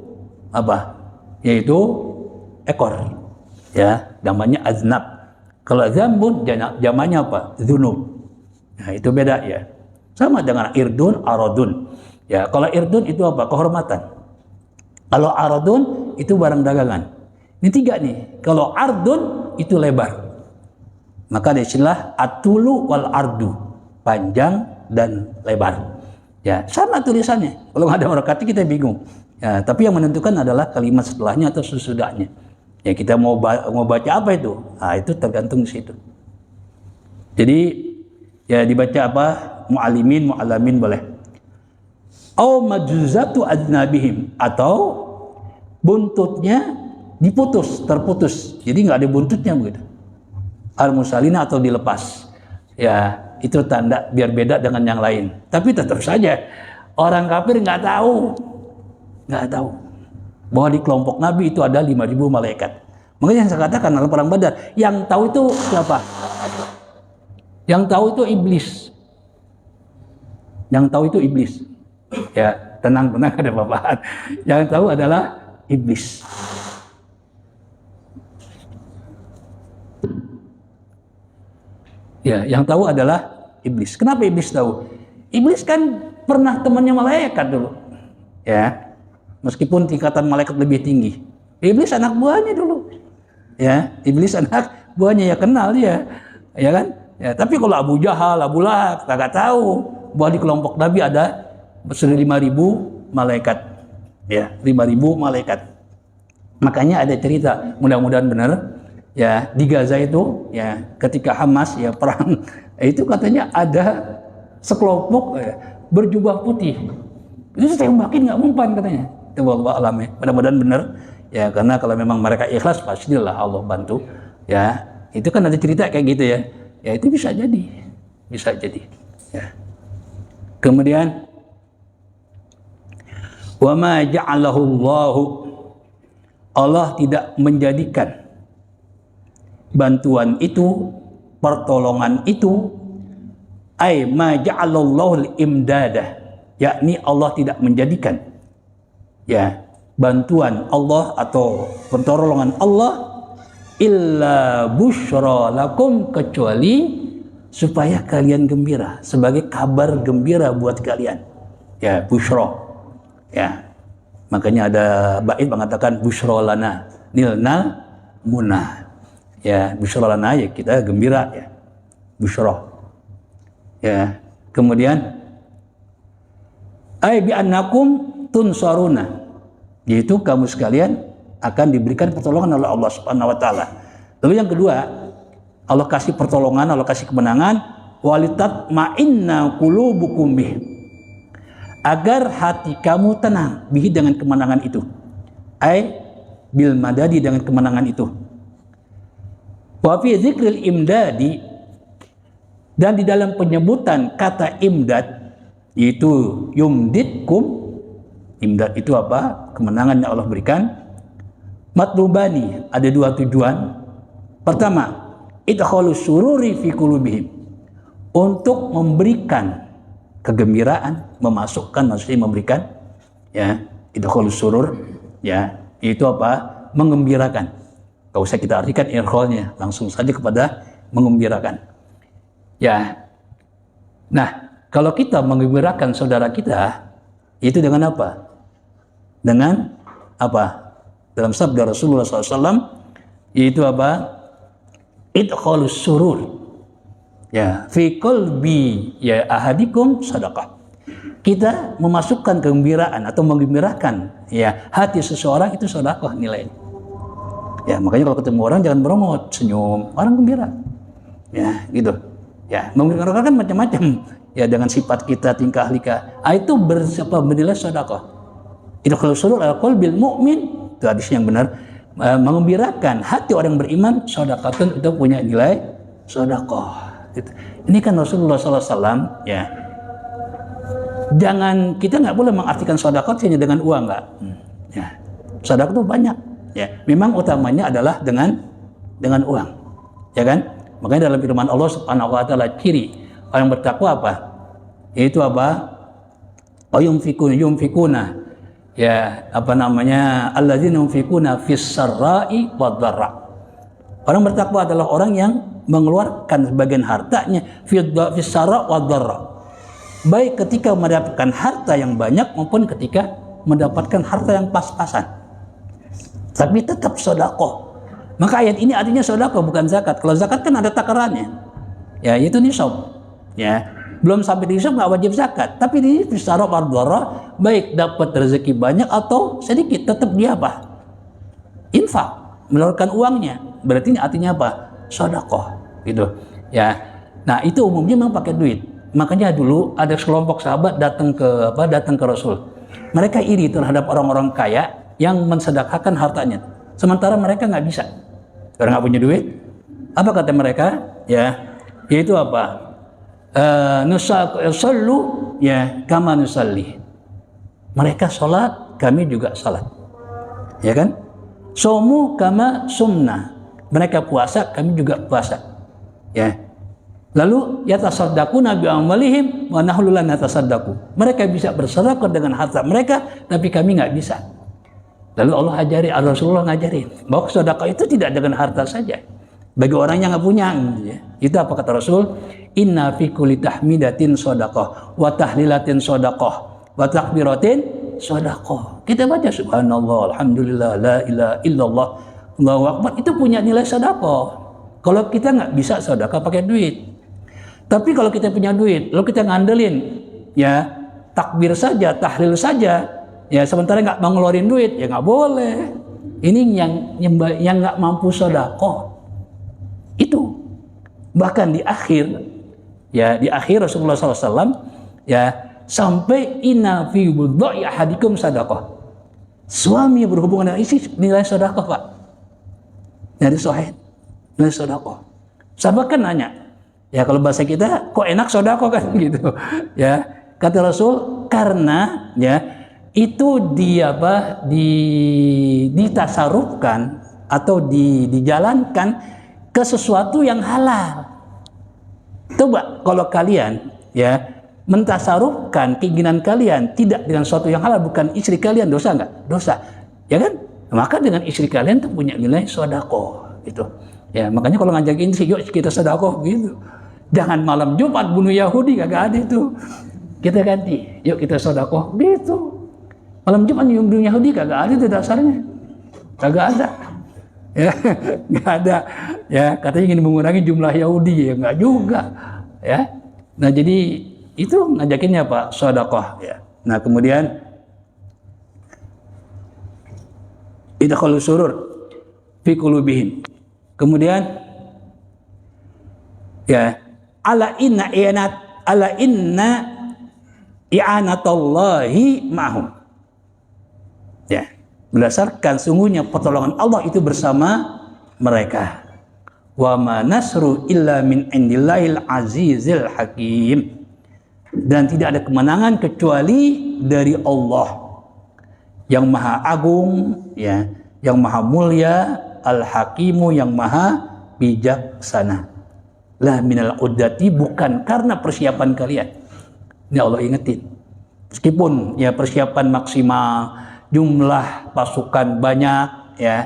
apa? Yaitu ekor. Ya, namanya aznab. Kalau zambun jamannya apa? Dzunub. Nah, itu beda ya. Sama dengan irdun, aradun. Ya, kalau irdun itu apa? Kehormatan. Kalau aradun itu barang dagangan. Ini tiga nih. Kalau ardun itu lebar. Maka ada istilah atulu wal ardu, panjang dan lebar. Ya, sama tulisannya. Kalau nggak ada harakatnya kita bingung. Ya, tapi yang menentukan adalah kalimat setelahnya atau sesudahnya. Ya, kita mau baca apa itu? Nah, itu tergantung di situ. Jadi ya dibaca apa? Mu'alimin, mu'alamin boleh. Au majuzatu adnabihim, atau buntutnya terputus. Jadi nggak ada buntutnya begitu. Al-musalina, atau dilepas. Ya, itu tanda biar beda dengan yang lain. Tapi tetap saja orang kafir nggak tahu bahwa di kelompok Nabi itu ada 5.000 malaikat. Makanya yang saya katakan dalam perang Badar, yang tahu itu siapa? Yang tahu itu iblis. Yang tahu itu iblis. Ya, tenang ada bapak. Yang tahu adalah iblis. Ya, yang tahu adalah iblis. Kenapa iblis tahu? Iblis kan pernah temannya malaikat dulu. Ya. Meskipun tingkatan malaikat lebih tinggi. Iblis anak buahnya dulu. Ya, iblis anak buahnya, ya kenal dia. Ya kan? Ya, tapi kalau Abu Jahal, Abu Lahab kagak tahu bahwa di kelompok Nabi ada 5.000 malaikat. Ya, 5.000 malaikat. Makanya ada cerita, mudah-mudahan benar. Ya, di Gaza itu, ya, ketika Hamas ya perang, itu katanya ada sekelompok berjubah putih. Itu tembakin nggak mempan katanya. Itu wallahu alam ya. Mudah-mudahan benar. Ya, karena kalau memang mereka ikhlas pastilah Allah bantu. Ya, itu kan ada cerita kayak gitu ya. Ya, itu bisa jadi. Bisa jadi. Ya. Kemudian wa ma ja'alahu Allah, Allah tidak menjadikan bantuan itu, pertolongan itu, ay ma ja'alallahu al-imdada, yakni Allah tidak menjadikan ya bantuan Allah atau pertolongan Allah illa busyra lakum, kecuali supaya kalian gembira, sebagai kabar gembira buat kalian. Ya, busyra. Ya. Makanya ada bait mengatakan busyra lana nilna munah. Ya, busyra lana ya kita gembira ya. Busyra. Ya. Kemudian ay bi annakum tunsaruna, yaitu kamu sekalian akan diberikan pertolongan oleh Allah Subhanahu wa taala. Lalu yang kedua, Allah kasih pertolongan, Allah kasih kemenangan, walitat ma'inna qulubukum bih, agar hati kamu tenang bihi, dengan kemenangan itu. Ai bil madadi, dengan kemenangan itu. Wa fi dzikril imdadi, dan di dalam penyebutan kata imdad, yaitu yumditkum, imdad itu apa? Kemenangan yang Allah berikan. Matlubani, ada dua tujuan. Pertama, idkhalus sururi fi qulubihim, untuk memberikan kegembiraan, maksudnya memberikan ya, idkhalus surur ya, itu apa? Mengembirakan. Gak usah kita artikan idkhalnya, langsung saja kepada mengembirakan. Ya. Nah, kalau kita mengembirakan saudara kita, itu dengan apa? Dengan apa? Dalam sabda Rasulullah SAW, yaitu apa? Idkhalus surur ya fi qalbi ya ahadikum sadaqah. Kita memasukkan kegembiraan atau menggembirakan ya hati seseorang, itu sedekah nilainya. Ya, makanya kalau ketemu orang jangan beromot, senyum, orang gembira. Ya, gitu. Ya, menggembirakan kan macam-macam. Ya, dengan sifat kita, tingkah lika. Itu bernilai sedekah. Idkhalus surur ala qalbil mu'min, itu hadis yang benar. Mengembirakan hati orang beriman, sedekatun, itu punya nilai sedekah. Gitu. Ini kan Rasulullah SAW ya. Jangan, kita nggak boleh mengartikan sedekah hanya dengan uang, nggak. Ya, sedekah itu banyak. Ya, memang utamanya adalah dengan uang, ya kan? Makanya dalam firman Allah Subhanahu wa taala, ciri orang bertakwa apa? Yaitu apa? Yumfikuna. Ya, apa namanya? Alladzina yunfikuna fis sarra'i wad dharra. Orang bertakwa adalah orang yang mengeluarkan sebagian hartanya fis sarra' wad dharra. Baik ketika mendapatkan harta yang banyak maupun ketika mendapatkan harta yang pas-pasan. Tapi tetap sedekah. Maka ayat ini artinya sedekah, bukan zakat. Kalau zakat kan ada takarannya. Ya, itu nisab. Ya, belum sampai di nisab nggak wajib zakat. Tapi di fisara bardara, baik dapat rezeki banyak atau sedikit, tetap dia apa? Infak, mengeluarkan uangnya. Berarti ini artinya apa? Sedekah, gitu. Ya. Nah, itu umumnya memang pakai duit. Makanya dulu ada sekelompok sahabat datang ke Rasul. Mereka iri terhadap orang-orang kaya yang mensedekahkan hartanya, sementara mereka nggak bisa, karena nggak punya duit. Apa kata mereka? Ya, yaitu apa? Nusallu ya kama nusalli. Mereka sholat, kami juga sholat, ya kan? Somu kama sumna. Mereka puasa, kami juga puasa. Ya, Lalu yatasaddaquna bi amwalihim wa nahnu la natasaddaqu. Mereka bisa bersedekah dengan harta mereka, tapi kami nggak bisa. Lalu Allah ajari, Rasulullah ngajarin bahwa sedekah itu tidak dengan harta saja. Bagi orang yang nggak punya, itu apa kata Rasul? Inna fi kulli tahmidatin shadaqah wa tahlilatin shadaqah wa takbiratin shadaqah. Kita baca subhanallah, alhamdulillah, la ilaha illallah, Allahu akbar, itu punya nilai sedekah. Kalau kita nggak bisa sedekah pakai duit. Tapi kalau kita punya duit, lalu kita ngandelin ya takbir saja, tahlil saja, ya sementara nggak mau ngeluarin duit, ya nggak boleh. Ini yang nggak mampu sedekah. Itu bahkan di akhir Rasulullah SAW ya sampai inna fi budha'i ahadikum sadaqah. Suami berhubungan dengan istri nilai sedekah, Pak. Dari sahih nilai sedekah. Sahabat kan nanya, ya kalau bahasa kita kok enak sedekah kan gitu. Ya, kata Rasul karena ya itu ditasarufkan atau dijalankan ke sesuatu yang halal. Coba kalau kalian ya mentasarufkan keinginan kalian tidak dengan sesuatu yang halal, bukan istri kalian, dosa nggak? Dosa, ya kan? Maka dengan istri kalian tuh punya nilai sedekah gitu. Ya makanya kalau ngajakin istri, yuk kita sedekah gitu. Jangan malam Jumat bunuh Yahudi, kagak ada itu. Kita ganti, yuk kita sedekah gitu. Malam Jumat bunuh Yahudi kagak ada itu dasarnya, kagak ada. Ya, nggak ada. Ya, katanya ingin mengurangi jumlah Yahudi, ya nggak juga. Ya, nah jadi itu ngajakinnya Pak sedekah. Ya. Nah kemudian idkhal surur fi qulubihim. Kemudian ya ala inna i'anatallahi ma'hum. Ya. Berdasarkan sungguhnya pertolongan Allah itu bersama mereka. Wa ma nasru illa min indillahil azizil hakim. Dan tidak ada kemenangan kecuali dari Allah yang maha agung, ya, yang maha mulia, al-hakimu yang maha bijaksana. La minal uddati, bukan karena persiapan kalian. Ini Allah ingetin. Meskipun ya persiapan maksimal, jumlah pasukan banyak ya,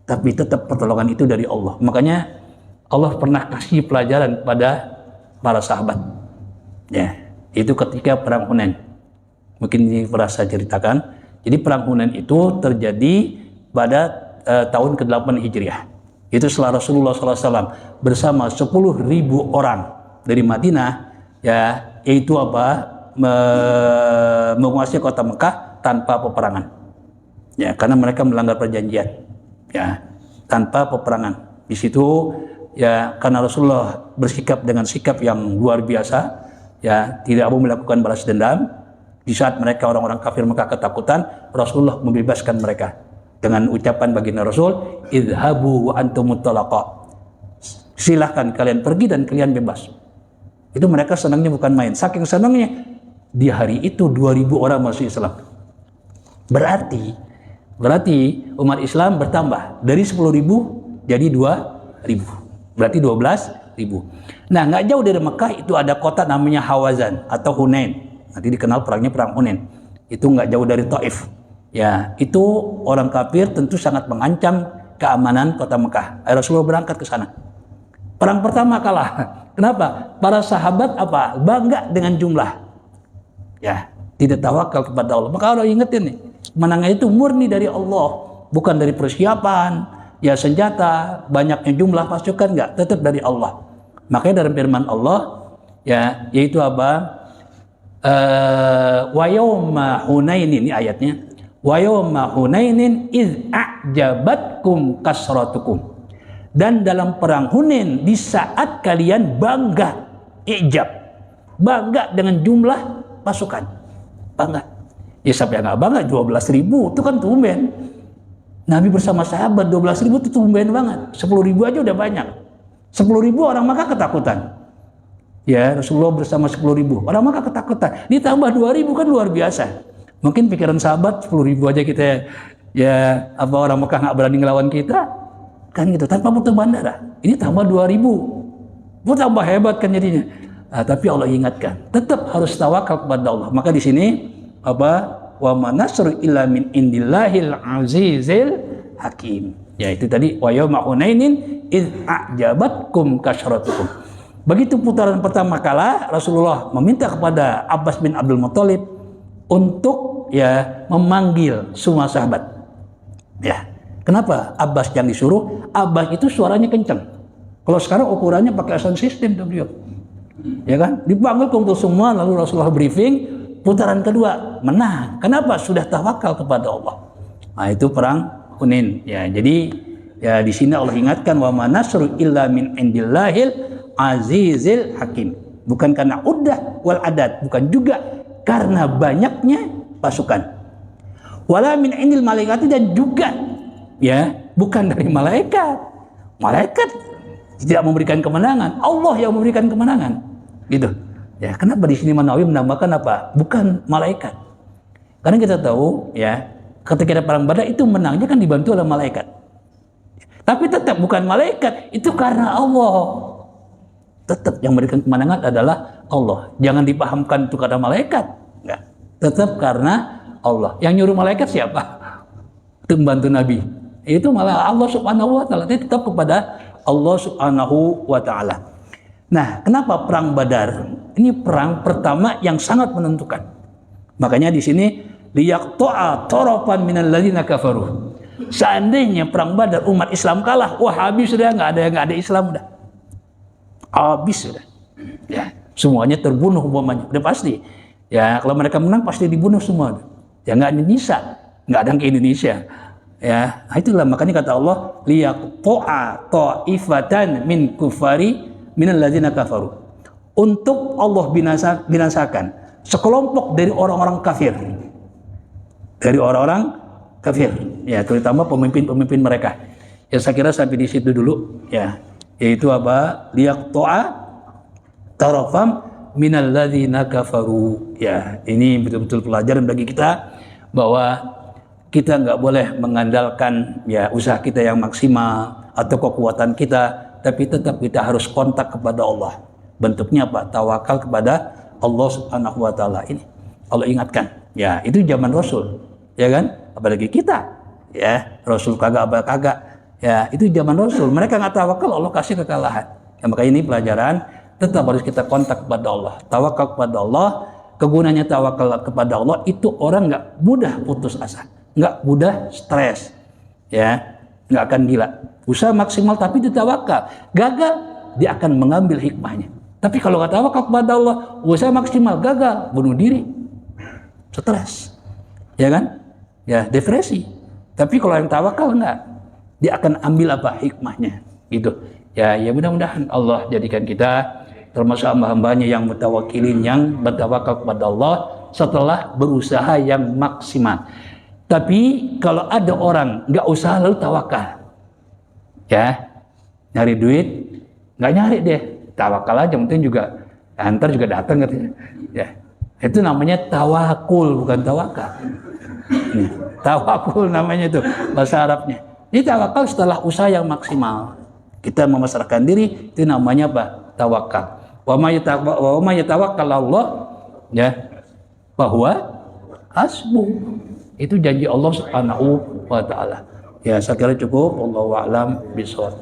tapi tetap pertolongan itu dari Allah. Makanya Allah pernah kasih pelajaran pada para sahabat. Ya, itu ketika perang Hunain. Mungkin ini pernah saya ceritakan. Jadi perang Hunain itu terjadi pada tahun ke-8 Hijriah. Itu setelah Rasulullah SAW bersama 10.000 orang dari Madinah, ya, yaitu menguasai kota Mekah tanpa peperangan. Ya, karena mereka melanggar perjanjian, ya, tanpa peperangan. Di situ, ya, karena Rasulullah bersikap dengan sikap yang luar biasa, ya, tidak mau melakukan balas dendam. Di saat mereka orang-orang kafir Mekah ketakutan, Rasulullah membebaskan mereka dengan ucapan baginda Rasul, idhabu wa antumut talaqa. Silahkan kalian pergi dan kalian bebas. Itu mereka senangnya bukan main. Saking senangnya di hari itu 2.000 orang masuk Islam. Berarti umat Islam bertambah dari 10.000 jadi 2.000. Berarti 12.000. Nah, nggak jauh dari Mekah itu ada kota namanya Hawazan atau Hunain. Nanti dikenal perangnya perang Hunain. Itu nggak jauh dari Taif. Ya, itu orang kafir tentu sangat mengancam keamanan kota Mekah. Rasulullah berangkat ke sana. Perang pertama kalah. Kenapa? Para sahabat bangga dengan jumlah. Ya, tidak tawakal kepada Allah. Maka Allah ingetin nih, menangnya itu murni dari Allah, bukan dari persiapan, ya senjata, banyaknya jumlah pasukan, enggak, tetap dari Allah. Makanya dalam firman Allah, ya, yaitu wa yawma Hunainin, ini ayatnya. Wa yawma Hunainin iz a'jabatkum kasratukum. Dan dalam perang Hunain di saat kalian bangga, ijab, bangga dengan jumlah pasukan, bangga. Ya siapa yang nggak bangga? 12.000 itu kan tumben. Nabi bersama sahabat 12.000 itu tumben banget. 10.000 aja udah banyak. 10.000 orang Makkah ketakutan. Ya, Rasulullah bersama 10.000 orang Makkah ketakutan. Ditambah 2.000 kan luar biasa. Mungkin pikiran sahabat 10.000 aja kita, ya, orang Makkah nggak berani ngelawan kita, kan gitu, tanpa butuh bandara. Ini tambah 2.000. tambah hebat kan jadinya. Tapi Allah ingatkan, tetap harus tawakal kepada Allah. Maka di sini apa? Wa manasru illa min indillahil azizil hakim. Ya itu tadi wa yauma hunainin id a'jabatkum kasratukum. Begitu putaran pertama kala Rasulullah meminta kepada Abbas bin Abdul Muthalib untuk ya memanggil semua sahabat. Ya. Kenapa Abbas yang disuruh? Abbas itu suaranya kencang. Kalau sekarang ukurannya pakai sound system tuh beliau. Ya kan? Dipanggil kumpul semua lalu Rasulullah briefing. Putaran kedua menang. Kenapa? Sudah tawakal kepada Allah. Nah, itu perang Hunain. Ya, jadi ya di sini Allah ingatkan wa manasru illa min indillahil azizil hakim. Bukan karena uddah wal adad, bukan juga karena banyaknya pasukan. Wala min indil malaikati, dan juga ya bukan dari malaikat. Malaikat tidak memberikan kemenangan, Allah yang memberikan kemenangan. Gitu. Ya, kenapa di sini Nawawi menambahkan apa? Bukan malaikat. Karena kita tahu ya, ketika ada perang Badar itu menangnya kan dibantu oleh malaikat. Tapi tetap bukan malaikat, itu karena Allah. Tetap yang memberikan kemenangan adalah Allah. Jangan dipahamkan itu karena malaikat. Enggak. Tetap karena Allah. Yang nyuruh malaikat siapa? Itu membantu Nabi. Itu malah Allah Subhanahu wa taala. Dia tetap kepada Allah Subhanahu wa taala. Nah, kenapa perang Badar? Ini perang pertama yang sangat menentukan. Makanya di sini liyaqta'a tarafan minal ladzina kafaru. Seandainya perang Badar umat Islam kalah, wah habis sudah, nggak ada Islam udah. Habis sudah. Ya, semuanya terbunuh umpamanya. Udah pasti. Ya, kalau mereka menang pasti dibunuh semua. Ya nggak Indonesia, nggak ada ke Indonesia. Ya, nah itulah makanya kata Allah liyaqta'a ta'ifatan min kufari minal ladzina kafaru. Untuk Allah binasakan sekelompok dari orang-orang kafir. Dari orang-orang kafir. Ya, terutama pemimpin-pemimpin mereka. Ya, saya kira sampai di situ dulu ya. Yaitu apa? Liyaqta'a tarafam minal ladzina kafaru. Ya, ini betul-betul pelajaran bagi kita bahwa kita nggak boleh mengandalkan ya usaha kita yang maksimal atau kekuatan kita, tapi tetap kita harus kontak kepada Allah. Bentuknya apa? Tawakal kepada Allah Subhanahu wa taala. Ini Allah ingatkan. Ya, itu zaman Rasul. Ya kan? Apalagi kita. Ya, Rasul kagak apa kagak. Ya, itu zaman Rasul. Mereka nggak tawakal, Allah kasih kekalahan. Ya, maka ini pelajaran, tetap harus kita kontak kepada Allah. Tawakal kepada Allah. Kegunaannya tawakal kepada Allah itu orang nggak mudah putus asa, nggak mudah stres. Ya, nggak akan gila. Usaha maksimal tapi ditawakal. Gagal, dia akan mengambil hikmahnya. Tapi kalau nggak tawakal kepada Allah, usaha maksimal gagal, bunuh diri, stres, ya kan? Ya depresi. Tapi kalau yang tawakal enggak, dia akan ambil apa hikmahnya, gitu. Ya mudah-mudahan Allah jadikan kita termasuk hamba-hambanya yang mutawakilin, yang bertawakal kepada Allah setelah berusaha yang maksimal. Tapi kalau ada orang nggak usaha lalu tawakal, ya nyari duit, nggak nyari deh. Tawakal aja, mungkin juga antar juga datang katanya. Ya, itu namanya tawakul, bukan tawakal. Tawakul namanya itu bahasa Arabnya. Ini tawakal setelah usaha yang maksimal. Kita memasrahkan diri, itu namanya apa? Tawakal. Wa ma yatawakkal Allah, ya, bahwa hasbuh. Itu janji Allah Subhanahu wa taala. Ya, saya kira cukup. Wallahu a'lam bishawab.